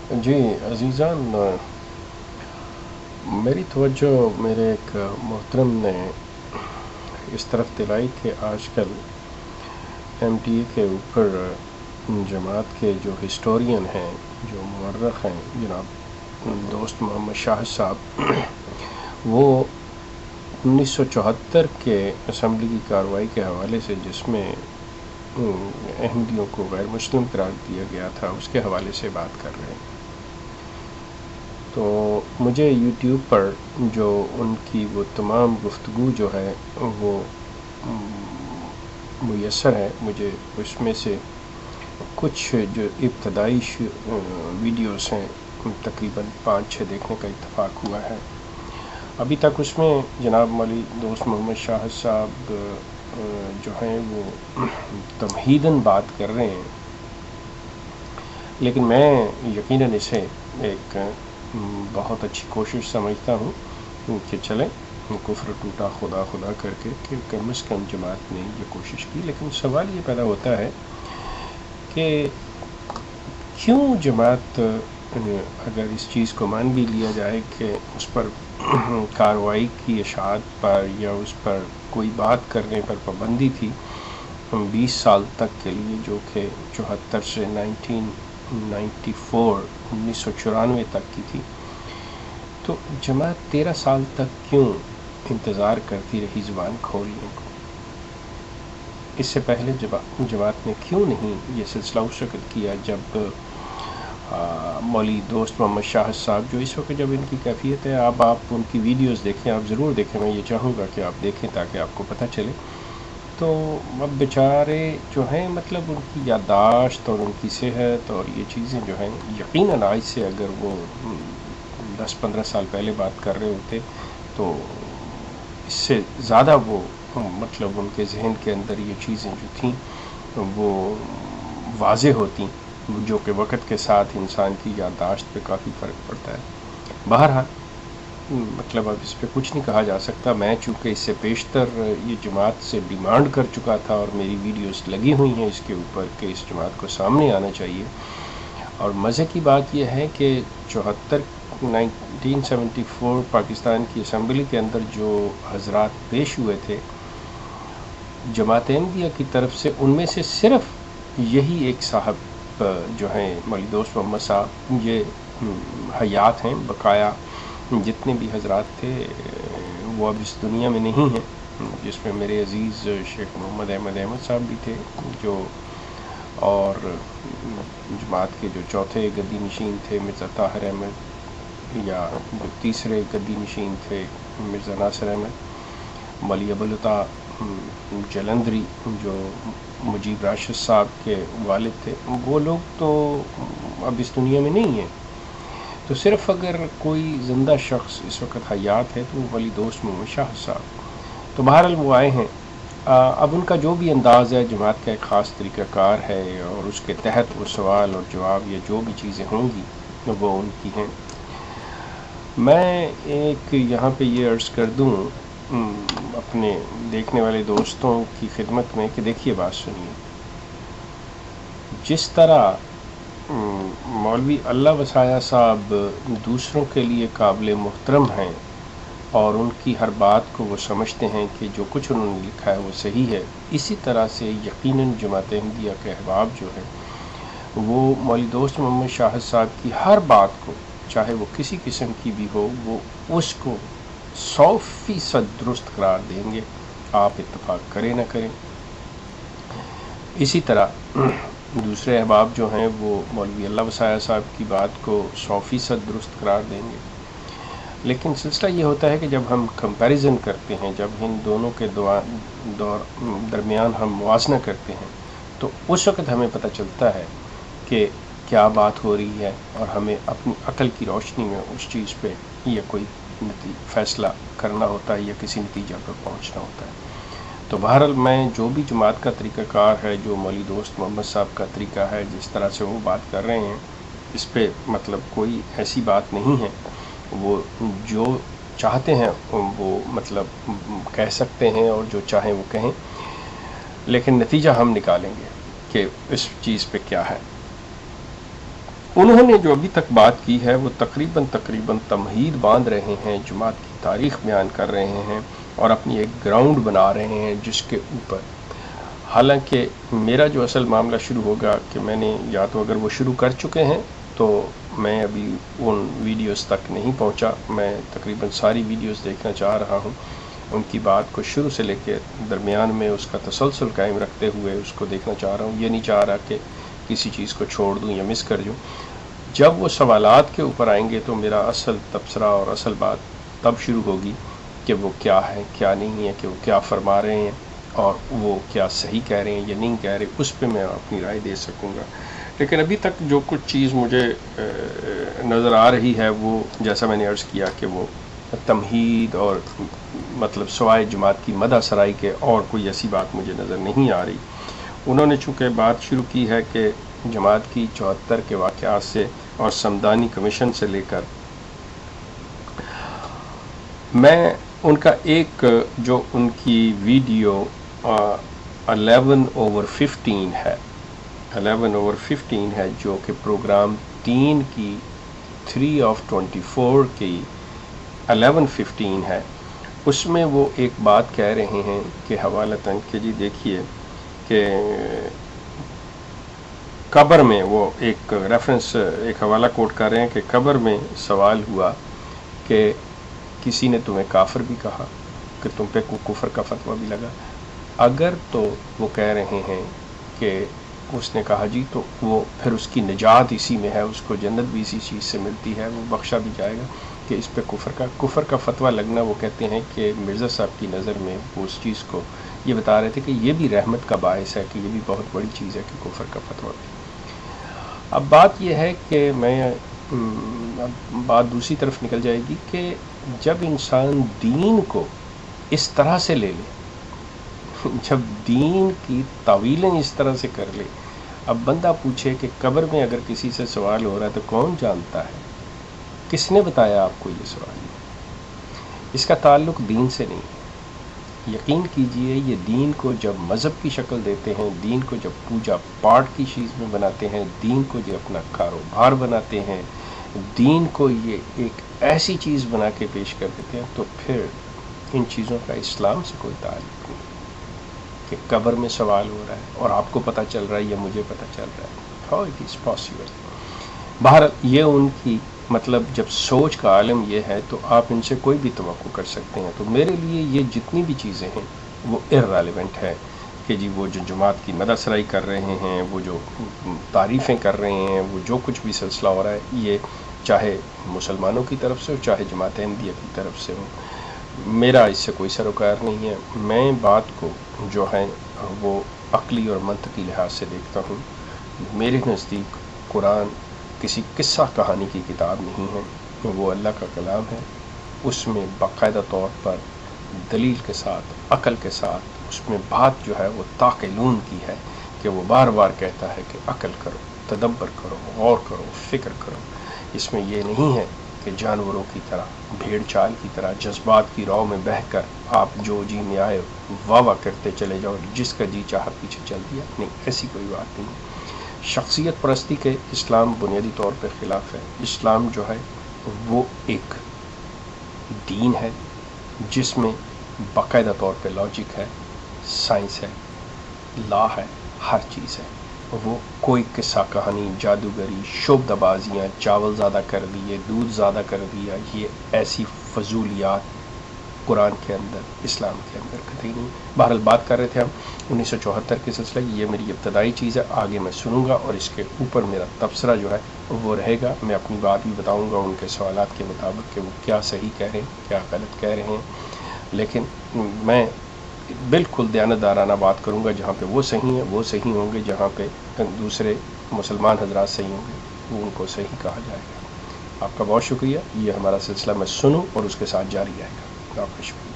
جی عزیزان، میری توجہ میرے ایک محترم نے اس طرف دلائی کہ آج کل ایم ٹی اے کے اوپر جماعت کے جو ہسٹورین ہیں، جو مورخ ہیں، جناب دوست محمد شاہد صاحب، وہ 1974 کے اسمبلی کی کارروائی کے حوالے سے جس میں احمدیوں کو غیر مسلم قرار دیا گیا تھا، اس کے حوالے سے بات کر رہے ہیں۔ تو مجھے یوٹیوب پر جو ان کی وہ تمام گفتگو جو ہے وہ میسر ہے، مجھے اس میں سے کچھ جو ابتدائی ویڈیوز ہیں تقریباً 5-6 دیکھنے کا اتفاق ہوا ہے۔ ابھی تک اس میں جناب مولی دوست محمد شاہد صاحب جو ہیں وہ تمہیداً بات کر رہے ہیں، لیکن میں یقیناً اسے ایک بہت اچھی کوشش سمجھتا ہوں کہ چلیں کفر ٹوٹا خدا خدا کر کے کہ کم از کم جماعت نے یہ کوشش کی۔ لیکن سوال یہ پیدا ہوتا ہے کہ کیوں جماعت، اگر اس چیز کو مان بھی لیا جائے کہ اس پر کارروائی کی اشاعت پر یا اس پر کوئی بات کرنے پر پابندی تھی 20 سال تک کے لیے، جو کہ 74 سے 1994 تک کی تھی، تو جماعت 13 سال تک کیوں انتظار کرتی رہی زبان کھولنے کو؟ اس سے پہلے جماعت نے کیوں نہیں یہ سلسلہ اس وقت کیا جب مولی دوست محمد شاہد صاحب، جو اس وقت جب ان کی کیفیت ہے، آپ ان کی ویڈیوز دیکھیں، آپ ضرور دیکھیں، میں یہ چاہوں گا کہ آپ دیکھیں تاکہ آپ کو پتہ چلے۔ تو اب بیچارے جو ہیں، مطلب ان کی یادداشت اور ان کی صحت اور یہ چیزیں جو ہیں، یقیناً آج سے اگر وہ 10-15 سال پہلے بات کر رہے ہوتے تو اس سے زیادہ وہ مطلب ان کے ذہن کے اندر یہ چیزیں جو تھیں وہ واضح ہوتی، جو کہ وقت کے ساتھ انسان کی یادداشت پہ کافی فرق پڑتا ہے۔ بہرحال مطلب اب اس پہ کچھ نہیں کہا جا سکتا۔ میں چونکہ اس سے بیشتر یہ جماعت سے ڈیمانڈ کر چکا تھا اور میری ویڈیوز لگی ہوئی ہیں اس کے اوپر کہ اس جماعت کو سامنے آنا چاہیے، اور مزے کی بات یہ ہے کہ 1974 پاکستان کی اسمبلی کے اندر جو حضرات پیش ہوئے تھے جماعت احمدیہ کی طرف سے، ان میں سے صرف یہی ایک صاحب جو ہیں مولی دوست محمد صاحب، یہ حیات ہیں بقایا۔ جتنے بھی حضرات تھے وہ اب اس دنیا میں نہیں ہیں، جس میں میرے عزیز شیخ محمد احمد صاحب بھی تھے، جو اور جماعت کے جو چوتھے گدی نشین تھے مرزا طاہر احمد، یا جو تیسرے گدی نشین تھے مرزا ناصر احمد، مولی ابوالعطا جلندری جو مجیب راشد صاحب کے والد تھے، وہ لوگ تو اب اس دنیا میں نہیں ہیں۔ تو صرف اگر کوئی زندہ شخص اس وقت حیات ہے تو وہ ولی دوست محمد شاہد صاحب۔ تو بہرحال وہ آئے ہیں۔ اب ان کا جو بھی انداز ہے، جماعت کا ایک خاص طریقہ کار ہے، اور اس کے تحت وہ سوال اور جواب یا جو بھی چیزیں ہوں گی وہ ان کی ہیں۔ میں ایک یہاں پہ یہ عرض کر دوں اپنے دیکھنے والے دوستوں کی خدمت میں کہ دیکھیے، بات سنیے، جس طرح مولوی اللہ وسایہ صاحب دوسروں کے لیے قابل محترم ہیں اور ان کی ہر بات کو وہ سمجھتے ہیں کہ جو کچھ انہوں نے لکھا ہے وہ صحیح ہے، اسی طرح سے یقیناً جماعت احمدیہ کے احباب جو ہیں وہ مولی دوست محمد شاہد صاحب کی ہر بات کو، چاہے وہ کسی قسم کی بھی ہو، وہ اس کو 100% درست قرار دیں گے، آپ اتفاق کریں نہ کریں۔ اسی طرح دوسرے احباب جو ہیں وہ مولوی اللہ وسایہ صاحب کی بات کو 100% درست قرار دیں گے۔ لیکن سلسلہ یہ ہوتا ہے کہ جب ہم کمپیریزن کرتے ہیں، جب ان دونوں کے درمیان ہم موازنہ کرتے ہیں، تو اس وقت ہمیں پتہ چلتا ہے کہ کیا بات ہو رہی ہے، اور ہمیں اپنی عقل کی روشنی میں اس چیز پہ یا کوئی فیصلہ کرنا ہوتا ہے یا کسی نتیجہ پر پہنچنا ہوتا ہے۔ تو بہرحال میں جو بھی جماعت کا طریقہ کار ہے، جو مولی دوست محمد صاحب کا طریقہ ہے، جس طرح سے وہ بات کر رہے ہیں، اس پہ مطلب کوئی ایسی بات نہیں ہے۔ وہ جو چاہتے ہیں وہ مطلب کہہ سکتے ہیں، اور جو چاہیں وہ کہیں، لیکن نتیجہ ہم نکالیں گے کہ اس چیز پہ کیا ہے۔ انہوں نے جو ابھی تک بات کی ہے وہ تقریباً تمہید باندھ رہے ہیں، جماعت کی تاریخ بیان کر رہے ہیں اور اپنی ایک گراؤنڈ بنا رہے ہیں جس کے اوپر، حالانکہ میرا جو اصل معاملہ شروع ہوگا کہ میں نے یا تو اگر وہ شروع کر چکے ہیں تو میں ابھی ان ویڈیوز تک نہیں پہنچا، میں تقریباً ساری ویڈیوز دیکھنا چاہ رہا ہوں، ان کی بات کو شروع سے لے کے درمیان میں اس کا تسلسل قائم رکھتے ہوئے اس کو دیکھنا چاہ رہا ہوں، یہ نہیں چاہ رہا کہ کسی چیز کو چھوڑ دوں یا مس کر دوں۔ جب وہ سوالات کے اوپر آئیں گے تو میرا اصل تبصرہ اور اصل بات تب شروع ہوگی کہ وہ کیا ہے کیا نہیں ہے، کہ وہ کیا فرما رہے ہیں اور وہ کیا صحیح کہہ رہے ہیں یا نہیں کہہ رہے، اس پہ میں اپنی رائے دے سکوں گا۔ لیکن ابھی تک جو کچھ چیز مجھے نظر آ رہی ہے وہ جیسا میں نے عرض کیا کہ وہ تمہید اور مطلب سوائے جماعت کی مدح سرائی کے اور کوئی ایسی بات مجھے نظر نہیں آ رہی۔ انہوں نے چونکہ بات شروع کی ہے کہ جماعت کی 74 کے واقعات سے اور سمدانی کمیشن سے لے کر، میں ان کا ایک جو ان کی ویڈیو 11/15 ہے، 11/15 ہے، جو کہ پروگرام 3 کی 3/24 کی 11/15 ہے، اس میں وہ ایک بات کہہ رہے ہیں کہ حوالتاً کہ جی دیکھیے کہ قبر میں، وہ ایک ریفرنس ایک حوالہ کوٹ کر رہے ہیں کہ قبر میں سوال ہوا کہ کسی نے تمہیں کافر بھی کہا کہ تم پہ کفر کا فتویٰ بھی لگا، اگر تو وہ کہہ رہے ہیں کہ اس نے کہا جی تو وہ پھر اس کی نجات اسی میں ہے، اس کو جنت بھی اسی چیز سے ملتی ہے، وہ بخشا بھی جائے گا، کہ اس پہ کفر کا فتویٰ لگنا، وہ کہتے ہیں کہ مرزا صاحب کی نظر میں وہ اس چیز کو یہ بتا رہے تھے کہ یہ بھی رحمت کا باعث ہے، کہ یہ بھی بہت بڑی چیز ہے کہ کفر کا فتویٰ بھی۔ اب بات یہ ہے کہ میں بات دوسری طرف نکل جائے گی کہ جب انسان دین کو اس طرح سے لے لے، جب دین کی تعویلیں اس طرح سے کر لے، اب بندہ پوچھے کہ قبر میں اگر کسی سے سوال ہو رہا ہے تو کون جانتا ہے، کس نے بتایا آپ کو یہ سوال؟ اس کا تعلق دین سے نہیں ہے۔ یقین کیجئے یہ دین کو جب مذہب کی شکل دیتے ہیں، دین کو جب پوجا پاٹ کی چیز میں بناتے ہیں، دین کو جب اپنا کاروبار بناتے ہیں، دین کو یہ ایک ایسی چیز بنا کے پیش کر دیتے ہیں، تو پھر ان چیزوں کا اسلام سے کوئی تعلق نہیں کہ قبر میں سوال ہو رہا ہے اور آپ کو پتہ چل رہا ہے یا مجھے پتہ چل رہا ہے۔ How it is possible? بہرحال یہ ان کی مطلب جب سوچ کا عالم یہ ہے تو آپ ان سے کوئی بھی توقع کر سکتے ہیں۔ تو میرے لیے یہ جتنی بھی چیزیں ہیں وہ ارریلیونٹ ہے کہ جی وہ جو جماعت کی مدح سرائی کر رہے ہیں، وہ جو تعریفیں کر رہے ہیں، وہ جو کچھ بھی سلسلہ ہو رہا ہے، یہ چاہے مسلمانوں کی طرف سے ہو چاہے جماعت احمدیہ کی طرف سے ہو، میرا اس سے کوئی سروکار نہیں ہے۔ میں بات کو جو ہے وہ عقلی اور منطقی لحاظ سے دیکھتا ہوں۔ میرے نزدیک قرآن کسی قصہ کہانی کی کتاب نہیں ہے، وہ اللہ کا کلام ہے، اس میں باقاعدہ طور پر دلیل کے ساتھ، عقل کے ساتھ، اس میں بات جو ہے وہ تعقلون کی ہے کہ وہ بار بار کہتا ہے کہ عقل کرو، تدبر کرو، غور کرو، فکر کرو۔ اس میں یہ نہیں ہے کہ جانوروں کی طرح، بھیڑ چال کی طرح جذبات کی راہ میں بہہ کر آپ جو جی میں آئے واہ واہ کرتے چلے جاؤ، جس کا جی چاہا پیچھے چل دیا، نہیں، ایسی کوئی بات نہیں۔ شخصیت پرستی کے اسلام بنیادی طور پہ خلاف ہے۔ اسلام جو ہے وہ ایک دین ہے جس میں باقاعدہ طور پہ لاجک ہے، سائنس ہے، لا ہے، ہر چیز ہے۔ وہ کوئی قصہ کہانی، جادوگری، شعبدہ بازیاں، چاول زیادہ کر دیے، دودھ زیادہ کر دیا، یہ ایسی فضولیات قرآن کے اندر، اسلام کے اندر کتئی نہیں۔ بہرحال بات کر رہے تھے ہم 1974 کے سلسلے کی، یہ میری ابتدائی چیز ہے، آگے میں سنوں گا اور اس کے اوپر میرا تبصرہ جو ہے وہ رہے گا۔ میں اپنی بات بھی بتاؤں گا ان کے سوالات کے مطابق کہ وہ کیا صحیح کہہ رہے ہیں، کیا غلط کہہ رہے ہیں، لیکن میں بالکل دیانتدارانہ بات کروں گا۔ جہاں پہ وہ صحیح ہیں وہ صحیح ہوں گے، جہاں پہ دوسرے مسلمان حضرات صحیح ہوں گے وہ ان کو صحیح کہا جائے گا۔ آپ کا بہت شکریہ۔ یہ ہمارا سلسلہ میں سنوں اور اس کے ساتھ جاری رہے گا۔ آپ کا شکریہ۔